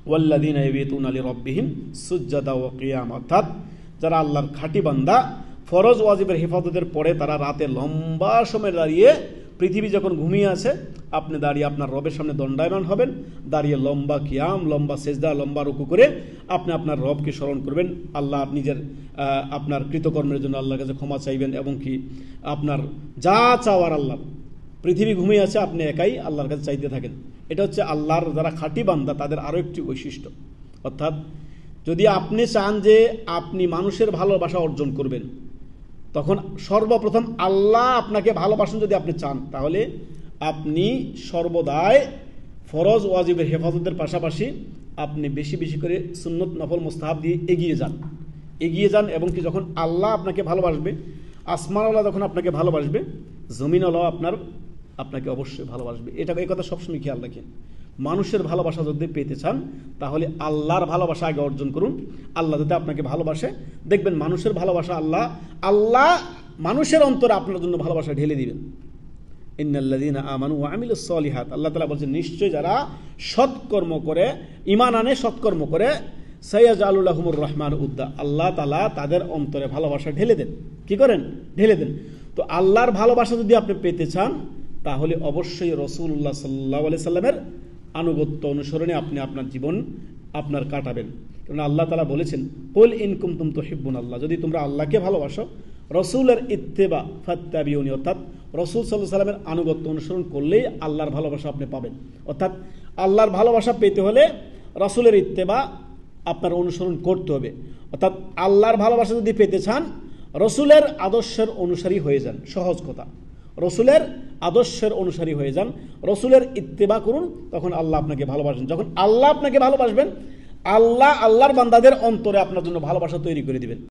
ওয়াল্লাযীনা ইয়াবিতুনা লিরাব্বিহিম সুজদাা ওয়া কিয়ামা, অর্থাৎ যারা আল্লাহর খাঁটি বান্দা, ফরজ ওয়াজিবের হেফাজতের পরে তারা রাতে লম্বা সময় দাঁড়িয়ে, পৃথিবী যখন ঘুমিয়ে আছে আপনি দাঁড়িয়ে আপনার রবের সামনে দণ্ডায়মান হবেন, দাঁড়িয়ে লম্বা কিয়াম, লম্বা সেজদা, লম্বা রুকু করে আপনি আপনার রবকে স্মরণ করবেন, আল্লাহ নিজের আপনার কৃতকর্মের জন্য আল্লাহর কাছে ক্ষমা চাইবেন, এবং কি আপনার যা চাওয়ার আল্লাহ, পৃথিবী ঘুমিয়ে আছে আপনি একাই আল্লাহর কাছে চাইতে থাকেন। এটা হচ্ছে আল্লাহর যারা খাঁটি বান্দা তাদের আরও একটি বৈশিষ্ট্য। অর্থাৎ যদি আপনি চান যে আপনি মানুষের ভালোবাসা অর্জন করবেন, তখন সর্বপ্রথম আল্লাহ আপনাকে ভালোবাসেন যদি আপনি চান, তাহলে আপনি সর্বদাই ফরজ ওয়াজিবের হেফাজতের পাশাপাশি আপনি বেশি বেশি করে সুন্নত নফল মুস্তাহাব দিয়ে এগিয়ে যান, এবং কি যখন আল্লাহ আপনাকে ভালোবাসবে, আসমানওয়ালা যখন আপনাকে ভালোবাসবে, জমিনওয়ালাও আপনাকে অবশ্যই ভালোবাসবে। এই কথা সবসময় খেয়াল রাখেন। মানুষের ভালোবাসা যদি পেতে চান তাহলে আল্লাহর ভালোবাসা আগে অর্জন করুন। আল্লাহ যদি আপনাকে ভালোবাসে, দেখবেন মানুষের ভালোবাসা আল্লাহ মানুষের অন্তরে আপনার জন্য ভালোবাসা ঢেলে দিবেন। ইন্নাল্লাযীনা আমানু ওয়া আমিলুস সলিহাত, আল্লাহ তাআলা বলেন নিশ্চয় যারা সৎকর্ম করে, ঈমান আনে, সৎকর্ম করে, সাইয়াজআলু লাহুমুর রহমান উদ্দা, আল্লাহ তাআলা তাদের অন্তরে ভালোবাসা ঢেলে দেন। কি করেন? ঢেলে দেন। তো আল্লাহর ভালোবাসা যদি আপনি পেতে চান তাহলে অবশ্যই রাসূলুল্লাহ সাল্লাল্লাহু আলাইহি সাল্লামের আনুগত্য অনুসরণে আপনি আপনার জীবন আপনার কাটাবেন। কারণ আল্লাহ তাআলা বলেছেন, কুল ইন কুনতুম তুহিব্বুনাল্লাহ, যদি তোমরা আল্লাহকে ভালোবাসো, রাসূলের ইত্তেবা ফাত্তাবিউনি, অর্থাৎ রাসূল সাল্লাল্লাহু আলাইহি সাল্লামের আনুগত্য অনুসরণ করলেই আল্লাহর ভালোবাসা আপনি পাবেন। অর্থাৎ আল্লাহর ভালোবাসা পেতে হলে রাসূলের ইত্তেবা আপনার অনুসরণ করতে হবে। অর্থাৎ আল্লাহর ভালোবাসা যদি পেতে চান রাসূলের আদর্শের অনুসারী হয়ে যান। সহজ কথা, রাসূলের আদর্শের অনুসারী হয়ে যান, রাসূলের ইত্তেবা করুন, তখন আল্লাহ আপনাকে ভালোবাসবেন। যখন আল্লাহ আপনাকে ভালোবাসবেন, আল্লাহর বান্দাদের অন্তরে আপনার জন্য ভালোবাসা তৈরি করে দিবেন।